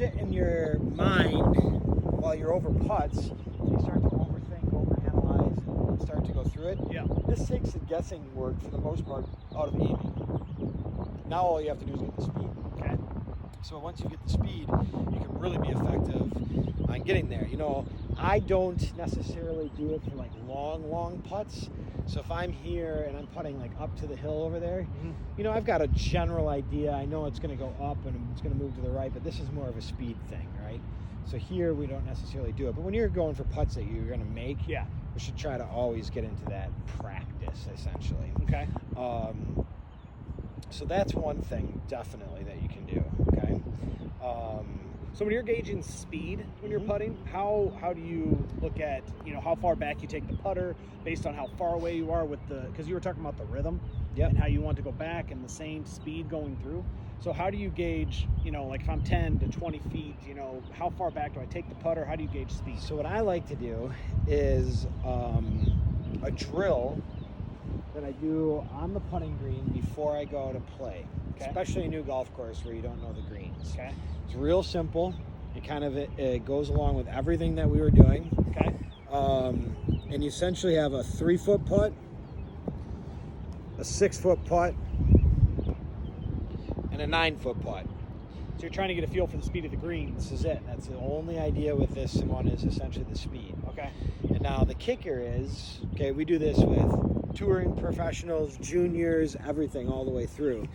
sit in your mind while you're over putts, you start to overthink, overanalyze, and start to go through it. Yeah. This takes the guessing work for the most part out of aiming. Now all you have to do is get the speed. Okay. So once you get the speed, you can really be effective on getting there. You know, I don't necessarily do it for like long putts. So if I'm here and I'm putting like up to the hill over there, you know, I've got a general idea. I know it's going to go up and it's going to move to the right, but this is more of a speed thing, right? So here we don't necessarily do it. But when you're going for putts that you're going to make, yeah, we should try to always get into that practice, essentially. Okay. So that's one thing definitely that you can do, okay? So when you're gauging speed when you're putting, how do you look at, you know, how far back you take the putter based on how far away you are with the, because you were talking about the rhythm and how you want to go back and the same speed going through. So how do you gauge, you know, like if I'm 10 to 20 feet, you know, how far back do I take the putter? How do you gauge speed? So what I like to do is a drill that I do on the putting green before I go to play, especially a new golf course where you don't know the greens. Okay. It's real simple. It goes along with everything that we were doing. Okay. And you essentially have a 3-foot putt, a 6-foot putt, and a 9-foot putt. So you're trying to get a feel for the speed of the green. This is it. That's the only idea with this one is essentially the speed. Okay. And now the kicker is, we do this with touring professionals, juniors, everything all the way through,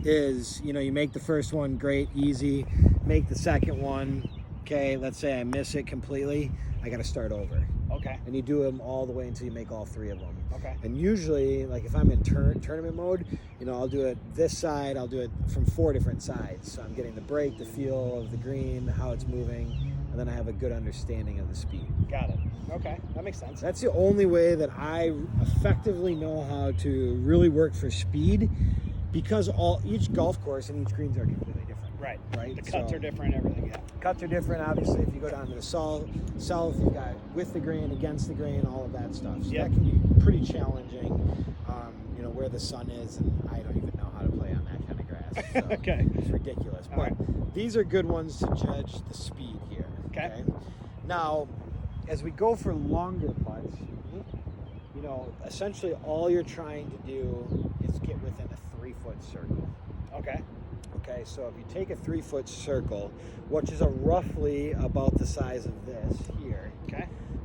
is, you know, you make the first one great, easy, make the second one, let's say I miss it completely, I got to start over. Okay. And you do them all the way until you make all 3 of them. Okay. And usually, like if I'm in tournament mode, you know, I'll do it this side, I'll do it from 4 different sides. So I'm getting the break, the feel of the green, how it's moving, and then I have a good understanding of the speed. Got it. Okay, that makes sense. That's the only way that I effectively know how to really work for speed, because each golf course and each greens are completely different. Right. The Right. cuts are different, everything. Yeah. Cuts are different. Obviously, if you go down to the south, you've got with the grain, against the grain, all of that stuff. So that can be pretty challenging. You know, where the sun is, and I don't even know how to play on that kind of grass. So Okay. It's ridiculous. But these are good ones to judge the speed here. Okay. Now, as we go for longer putts, you know, essentially all you're trying to do is get within a 3-foot circle. Okay. Okay, so if you take a 3-foot circle, which is roughly about the size of this here,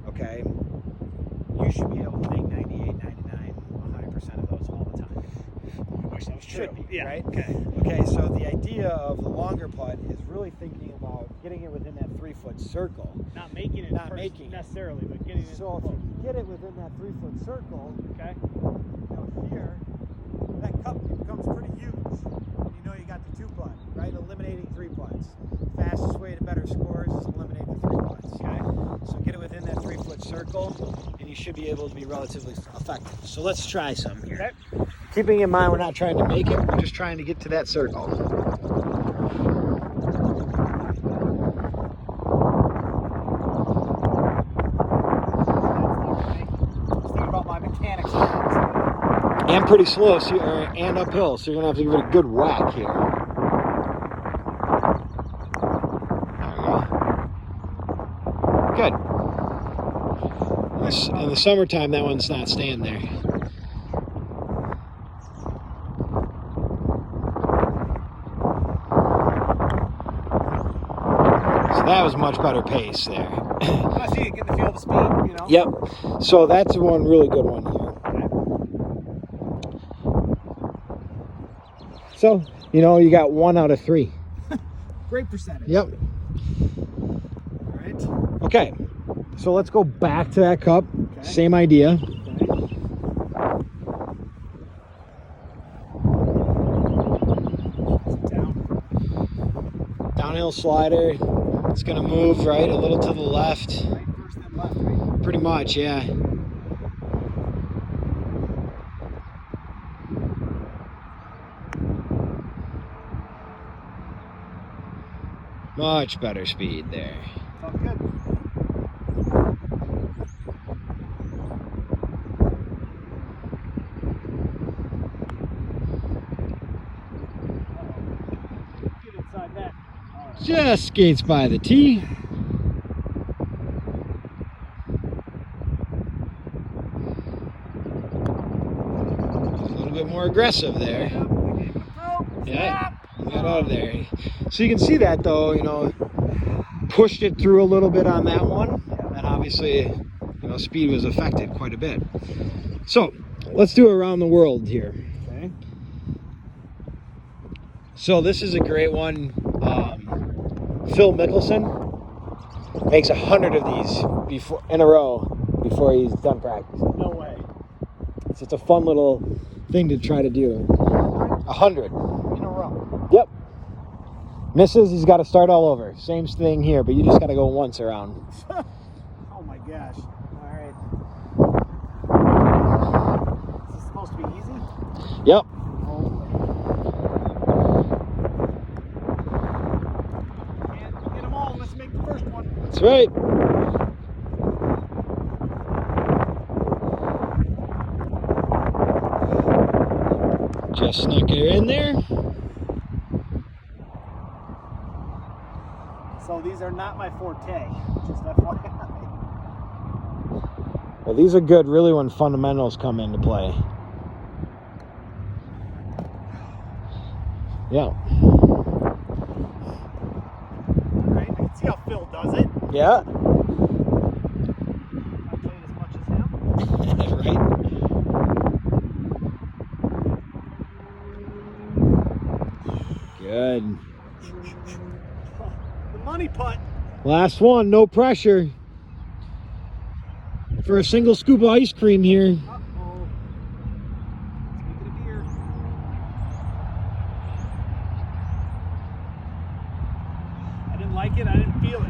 okay, you should be able to make 98, 99, 100% of those all the time. I wish that was true. Should be, Yeah. right? Okay, so the idea of the longer putt is really thinking about getting it within that 3-foot circle. Not making it necessarily, but getting it. So if you get it within that 3-foot circle, you know, here, that cup becomes pretty huge. And you know you got the 2-putt, right? Eliminating 3 putts. Fastest way to better scores is eliminate the 3 putts. So get it within that 3-foot circle, and you should be able to be relatively effective. So let's try some here. Keeping in mind we're not trying to make it, we're just trying to get to that circle. And pretty slow, and uphill, so you're gonna have to give it a good whack here. There we go. Good. In the summertime, that one's not staying there. So that was much better pace there. I see you get the feel of the speed, you know? Yep. So that's one really good one here. So, you know, you got 1 out of 3. Great percentage. Yep. All right. Okay. So let's go back to that cup. Same idea. Downhill slider. It's going to move, right, a little to the left. Right first, then left, right? Pretty much, yeah. Much better speed there. Sounds good. Get inside that. Just skates by the tee. A little bit more aggressive there. Yeah, got out of there. So you can see that though, you know, pushed it through a little bit on that one, and obviously, you know, speed was affected quite a bit. So let's do around the world here. Okay. So this is a great one. Phil Mickelson makes 100 of these in a row before he's done practicing. No way. It's just a fun little thing to try to do. 100 In a row. Yep. Misses, he's got to start all over. Same thing here, but you just got to go once around. Oh my gosh. All right. Is this supposed to be easy? Yep. Can't get them all. Let's make the first one. That's right. Just snuck her in there. So these are not my forte. Just FYI. Well, these are good really when fundamentals come into play. Yeah. All right. I can see how Phil does it. Yeah. I played as much as him. Right. Good. The money putt. Last one, no pressure. For a single scoop of ice cream here. Uh-oh. Speaking of beer. I didn't like it. I didn't feel it.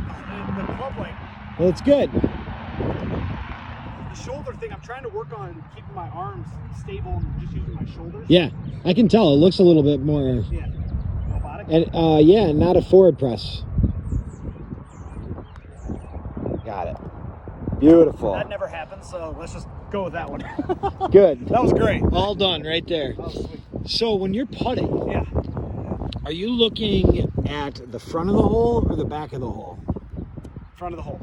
The club like Well, it's good. the shoulder thing. I'm trying to work on keeping my arms stable and just using my shoulders. Yeah, I can tell. It looks a little bit more. Yeah. Robotic. And yeah, not a forward press. Got it. Beautiful. That never happened, so let's just go with that one. Good. That was great. All done right there. That was sweet. So when you're putting, Yeah. are you looking at the front of the hole or the back of the hole? Front of the hole.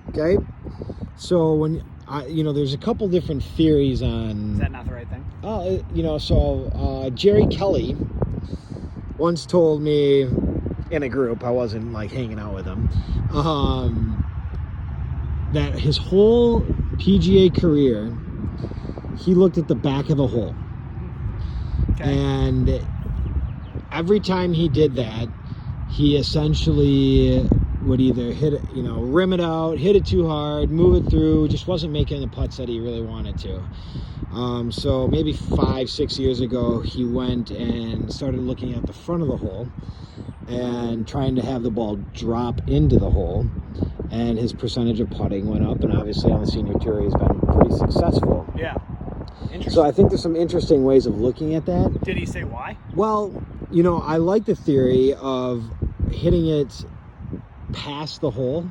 Okay. So when you know, there's a couple different theories on. Is that not the right thing? You know, so Jerry Kelly once told me in a group, I wasn't like hanging out with him, that his whole PGA career, he looked at the back of the hole. Okay. And every time he did that, he essentially would either hit it, you know, rim it out, hit it too hard, move it through, just wasn't making the putts that he really wanted to. So maybe 5-6 years ago, he went and started looking at the front of the hole and trying to have the ball drop into the hole, and his percentage of putting went up, and obviously on the senior tour he's been pretty successful. Yeah. Interesting. So I think there's some interesting ways of looking at that. Did he say why? Well, you know, I like the theory of hitting it past the hole.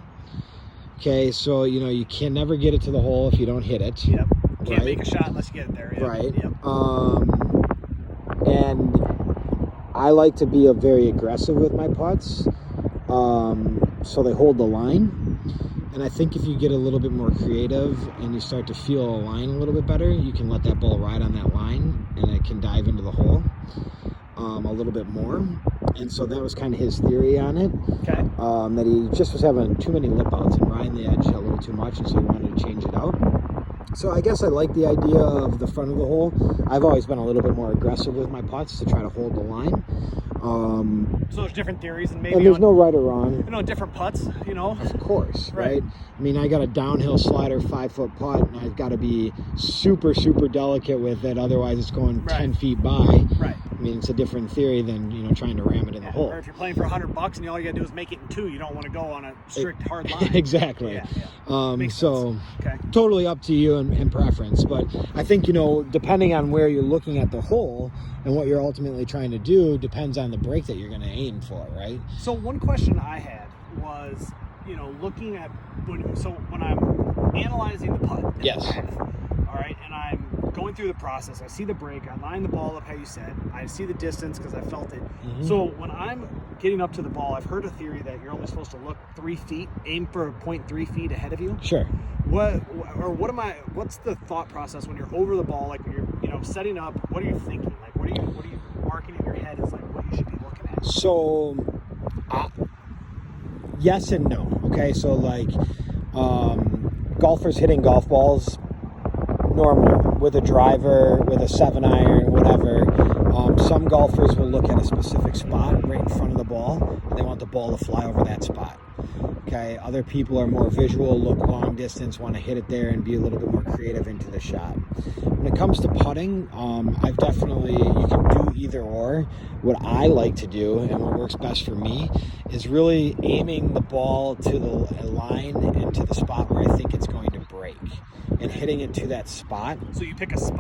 Okay, so you know, you can never get it to the hole if you don't hit it. Yep. Can't Right. make a shot unless you get it there. Yep. Right. Yep. And I like to be very aggressive with my putts, so they hold the line. And I think if you get a little bit more creative and you start to feel a line a little bit better, you can let that ball ride on that line, and it can dive into the hole a little bit more. And so that was kind of his theory on it. Okay. That he just was having too many lip outs and riding the edge a little too much, and so he wanted to change it out. So I guess I like the idea of the front of the hole. I've always been a little bit more aggressive with my putts to try to hold the line. So there's different theories, and maybe And there's on, no right or wrong. you know, different putts. You know. Of course, Right. right? I mean, I got a downhill slider 5-foot putt, and I've got to be super, super delicate with it. Otherwise, it's going Right. 10 feet by. Right. I mean, it's a different theory than, you know, trying to ram it in the hole. Or if you're playing for $100 and all you gotta do is make it in two, you don't want to go on a strict hard line. Exactly. Yeah. Makes So sense. Okay. totally up to you and preference. But I think, you know, depending on where you're looking at the hole and what you're ultimately trying to do depends on the break that you're going to aim for, right? So one question I had was, you know, looking at when I'm analyzing the putt. in Yes. the path, all right, and I'm going through the process, I see the break, I line the ball up how you said, I see the distance because I felt it. So when I'm getting up to the ball, I've heard a theory that you're only supposed to look 3 feet, aim for 0.3 feet ahead of you. Sure. What's the thought process when you're over the ball, like when you're, you know, setting up? What are you thinking? Like, what are you marking in your head as like what you should be looking at? So, yes and no. Okay, so like golfers hitting golf balls normal with a driver, with a 7-iron, whatever. Some golfers will look at a specific spot right in front of the ball, and they want the ball to fly over that spot. Okay, other people are more visual, look long distance, want to hit it there and be a little bit more creative into the shot. When it comes to putting, I've definitely, you can do either or. What I like to do and what works best for me is really aiming the ball to the line and to the spot where I think it's going to break and hitting it to that spot. So you pick a spot.